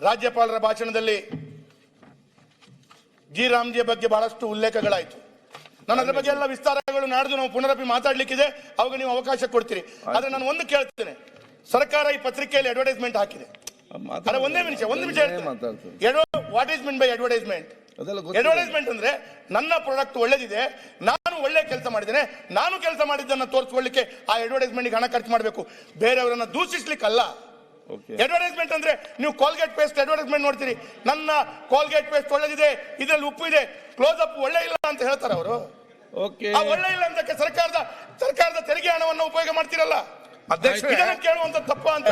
ರಾಜ್ಯಪಾಲರ ಭಾಷಣದಲ್ಲಿ ಜಿ ರಾಮ್ಜಿ ಬಗ್ಗೆ ಬಹಳಷ್ಟು ಉಲ್ಲೇಖಗಳಾಯಿತು. ನಾನು ಅದರ ಬಗ್ಗೆ ಎಲ್ಲ ವಿಸ್ತಾರಗಳು ನಾಡ್ದು ನಾವು ಪುನರಪಿ ಮಾತಾಡ್ಲಿಕ್ಕಿದೆ, ಅವಾಗ ನೀವು ಅವಕಾಶ ಕೊಡ್ತೀರಿ. ಆದ್ರೆ ನಾನು ಒಂದು ಕೇಳ್ತೇನೆ, ಸರ್ಕಾರ ಈ ಪತ್ರಿಕೆಯಲ್ಲಿ ಅಡ್ವರ್ಟೈಸ್ಮೆಂಟ್ ಹಾಕಿದೆ. ಒಂದೇ ನಿಮಿಷ what is mean by advertisement? Advertisement ಅಂದ್ರೆ ನನ್ನ ಪ್ರಾಡಕ್ಟ್ ಒಳ್ಳೇದಿದೆ, ನಾನು ಒಳ್ಳೆ ಕೆಲಸ ಮಾಡಿದ್ದೇನೆ, ನಾನು ಕೆಲಸ ಮಾಡಿದ್ದನ್ನ ತೋರಿಸ್ಕೊಳ್ಳಿಕ್ಕೆ ಆ ಅಡ್ವರ್ಟೈಸ್ಮೆಂಟ್ ಹಣ ಖರ್ಚು ಮಾಡಬೇಕು, ಬೇರೆಯವರನ್ನ ದೂಷಿಸ್ಲಿಕ್ಕಲ್ಲ. ಅಡ್ವರ್ಟೈಸ್ಮೆಂಟ್ ಅಂದ್ರೆ ನೀವು ಕೋಲ್ಗೇಟ್ ಪೇಸ್ಟ್ ಅಡ್ವರ್ಟೈಸ್ಮೆಂಟ್ ನೋಡ್ತೀರಿ, ನನ್ನ ಕೋಲ್ಗೇಟ್ ಪೇಸ್ಟ್ ಒಳ್ಳೆದಿದೆ, ಇದರಲ್ಲಿ ಉಪ್ಪು ಇದೆ, ಕ್ಲೋಸ್ ಅಪ್ ಒಳ್ಳೆ ಇಲ್ಲ ಅಂತ ಹೇಳ್ತಾರೆ ಅವರು. ಒಳ್ಳೆ ಇಲ್ಲ ಅಂತಕ್ಕೆ ಸರ್ಕಾರದ ತೆರಿಗೆ ಹಣವನ್ನು ಉಪಯೋಗ ಮಾಡ್ತಿರಲ್ಲ. ಇದನ್ನು ಕೇಳುವಂತ ತಪ್ಪ ಅಂತ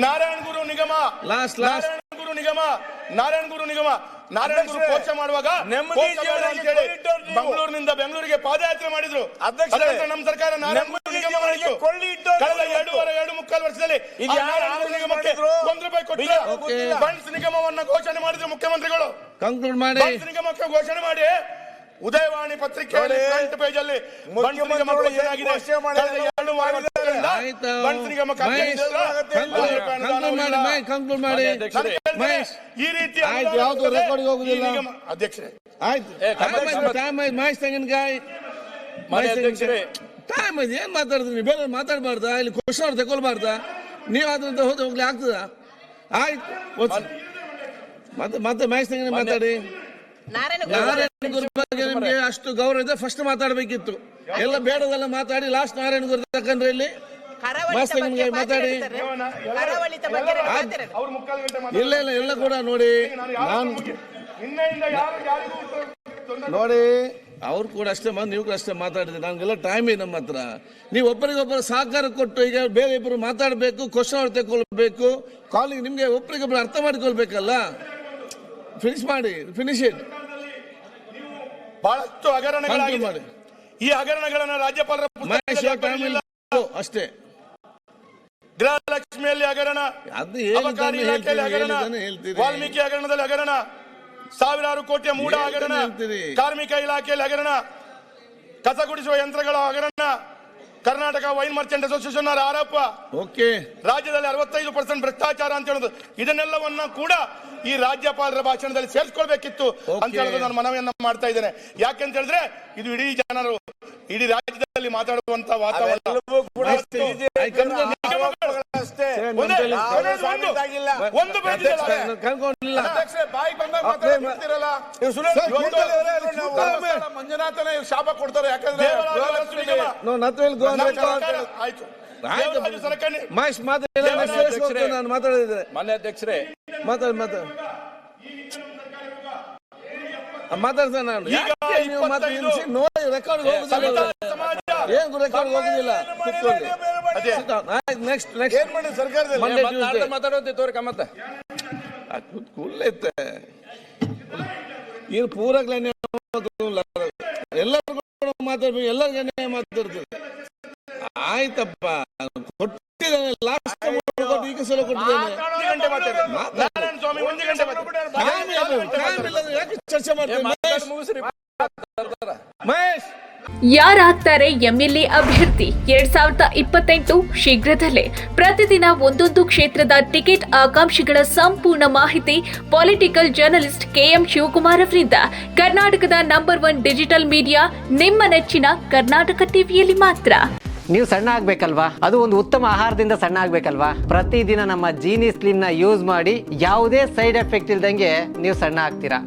ನಾರಾಯಣ ಗುರು ನಿಗಮ ನಾರಾಯಣ ಗುರು ಪೋಷ ಮಾಡುವಾಗ ಮಂಗಳೂರಿನಿಂದ ಬೆಂಗಳೂರಿಗೆ ಪಾದಯಾತ್ರೆ ಮಾಡಿದ್ರು. ನಮ್ಮ ಸರ್ಕಾರ ನಾರಾಯಣ ಗುರು ನಿಗಮ ಮಾಡಿದ್ರು. ಕಳೆದ 2.5 ವರ್ಷದಲ್ಲಿ ನಿಗಮಕ್ಕೆ ₹1 ಕೊಟ್ಟಿಲ್ಲ. ಬನ್ಸ್ ನಿಗಮವನ್ನ ಘೋಷಣೆ ಮಾಡಿದ್ರು ಮುಖ್ಯಮಂತ್ರಿಗಳು. ಬನ್ಸ್ ನಿಗಮಕ್ಕೆ ಘೋಷಣೆ ಮಾಡಿ ಉದಯವಾಣಿ ಪತ್ರಿಕೆಯಲ್ಲಿ ಫ್ರಂಟ್ ಪೇಜ್ ಅಲ್ಲಿ ಈ ರೀತಿ ಅಧ್ಯಕ್ಷರೇ ಏನ್ ಮಾತಾಡಿದ್ರಿ? ಬೇರೆ ಮಾತಾಡಬಾರ್ದಾ? ಇಲ್ಲಿ ಕ್ವಶನ್ ಅವ್ರು ತಗೊಳ್ಬಾರ್ದಾ? ನೀವ್ ಅದ್ರಿಂದ ಹೋಗ್ಲಿ ಆಗ್ತದ? ಆಯ್ತು, ಮತ್ತೆ ಮ್ಯಾಚ್ ತೆಗೆ ಮಾತಾಡಿ. ನಾರಾಯಣ ಗುರು ಬಗ್ಗೆ ನಿಮ್ಗೆ ಅಷ್ಟು ಗೌರವ ಇದೆ, ಫಸ್ಟ್ ಮಾತಾಡ್ಬೇಕಿತ್ತು. ಎಲ್ಲ ಬೇಡದೆಲ್ಲ ಮಾತಾಡಿ ಲಾಸ್ಟ್ ನಾರಾಯಣ ಗುರು ತಕೊಂಡ್ರೆ ಇಲ್ಲಿ ಮಾತಾಡಿ. ಇಲ್ಲ ಎಲ್ಲ ಕೂಡ ನೋಡಿ, ನಾನು ನೋಡಿ ಅವ್ರು ಕೂಡ ಅಷ್ಟೇ ನೀವು ಕೂಡ ಅಷ್ಟೇ ಮಾತಾಡಿದ್ರೆ ನಮ್ಗೆಲ್ಲ ಟೈಮ್ ಇದೆ ನಮ್ಮ ಹತ್ರ. ನೀವು ಒಬ್ಬರಿಗೊಬ್ಬರು ಸಹಕಾರ ಕೊಟ್ಟು ಈಗ ಬೇರೆ ಇಬ್ಬರು ಮಾತಾಡಬೇಕು, ಕ್ವಶನ್ ಅವ್ರು ತಗೊಳ್ಬೇಕು, ಕಾಲಿಂಗ್ ನಿಮ್ಗೆ ಒಬ್ಬರಿಗೊಬ್ಬರು ಅರ್ಥ ಮಾಡಿಕೊಳ್ಬೇಕಲ್ಲ. Finish it. ಬಹಳಷ್ಟು ಹಗರಣಗಳಾಗಿದೆ. ಈ ಹಗರಣಗಳನ್ನ ರಾಜ್ಯಪಾಲರ ಅಷ್ಟೇ. ಗೃಹಲಕ್ಷ್ಮಿಯಲ್ಲಿ ಹಗರಣ, ಅಬಕಾರಿ ಇಲಾಖೆಯಲ್ಲಿ ಹಗರಣ, ವಾಲ್ಮೀಕಿ ಹಗರಣದಲ್ಲಿ ಹಗರಣ, ಸಾವಿರಾರು ಕೋಟಿಯ ಮೂಡ ಹಗರಣ, ಕಾರ್ಮಿಕ ಇಲಾಖೆಯಲ್ಲಿ ಹಗರಣ, ಕಸ ಗುಡಿಸುವ ಯಂತ್ರಗಳ ಹಗರಣ, ಕರ್ನಾಟಕ ವೈನ್ ಮರ್ಚೆಂಟ್ ಅಸೋಸಿಯೇಷನ್ ಆರೋಪ, ರಾಜ್ಯದಲ್ಲಿ 65% ಭ್ರಷ್ಟಾಚಾರ ಅಂತ ಹೇಳೋದು, ಇದನ್ನೆಲ್ಲವನ್ನ ಕೂಡ ಈ ರಾಜ್ಯಪಾಲರ ಭಾಷಣದಲ್ಲಿ ಸೇರಿಸ್ಕೊಳ್ಬೇಕಿತ್ತು ಅಂತ ಹೇಳೋದು ನಾನು ಮನವಿಯನ್ನ ಮಾಡ್ತಾ ಇದ್ದೇನೆ. ಯಾಕೆಂತ ಹೇಳಿದ್ರೆ ಇದು ಇಡೀ ರಾಜ್ಯದಲ್ಲಿ ಮಾತಾಡುವಂತ ವಾತಾವರಣ. ಮಂಜುನಾಥನ ಶಾಪ ಕೊಡ್ತಾರೆ. ಯಾಕಂದ್ರೆ ನಾನು ಮಾತಾಡಿದ್ರೆ ಮಾನ್ಯ ಅಧ್ಯಕ್ಷರೇ ಮಾತಾಡ್ತಾನೆ ನಾನು ನೋಡಿ ರೆಕಾರ್ಡ್ ಹೋಗುದಿಲ್ಲ. ಏನ್ ರೆಕಾರ್ಡ್ ಹೋಗುದಿಲ್ಲ. ಮಾತಾಡೋದು ತೋರ್ಕ ಮತ್ತೆ ಕೂಡ್ಲೈತೆ ಏನು ಪೂರಕ್ಲೆ ಎಲ್ಲರಿಗೂ ಮಾತಾಡ್ಬೇಕು, ಎಲ್ಲರಿಗೂ ಮಾತಾಡ್ತದೆ. ಆಯ್ತಪ್ಪ, ಕೊಟ್ಟಿದ್ದೇನೆ ಲಾಸ್ಟ್ ಈಗ ಸಲ ಕೊಟ್ಟಿದ್ದೇನೆ. ಚರ್ಚೆ ಮಾಡ್ತೇನೆ. ಮಹೇಶ್ ಯಾರಾಗ್ತಾರೆ ಎಂಎಲ್ಎ ಅಭ್ಯರ್ಥಿ 2028 ಶೀಘ್ರದಲ್ಲೇ. ಪ್ರತಿದಿನ ಒಂದೊಂದು ಕ್ಷೇತ್ರದ ಟಿಕೆಟ್ ಆಕಾಂಕ್ಷಿಗಳ ಸಂಪೂರ್ಣ ಮಾಹಿತಿ ಪೊಲಿಟಿಕಲ್ ಜರ್ನಲಿಸ್ಟ್ KM ಶಿವಕುಮಾರ್ ಅವರಿಂದ. ಕರ್ನಾಟಕದ ನಂಬರ್ 1 ಡಿಜಿಟಲ್ ಮೀಡಿಯಾ ನಿಮ್ಮ ನೆಚ್ಚಿನ ಕರ್ನಾಟಕ ಟಿವಿಯಲ್ಲಿ ಮಾತ್ರ. ನೀವು ಸಣ್ಣ ಆಗ್ಬೇಕಲ್ವಾ? ಅದು ಒಂದು ಉತ್ತಮ ಆಹಾರದಿಂದ ಸಣ್ಣ ಆಗ್ಬೇಕಲ್ವಾ? ಪ್ರತಿದಿನ ನಮ್ಮ ಜೀನಿ ಸ್ಲಿಮ್ ನ ಯೂಸ್ ಮಾಡಿ ಯಾವುದೇ ಸೈಡ್ ಎಫೆಕ್ಟ್ ಇಲ್ದಂಗೆ ನೀವು ಸಣ್ಣ ಆಗ್ತೀರಾ.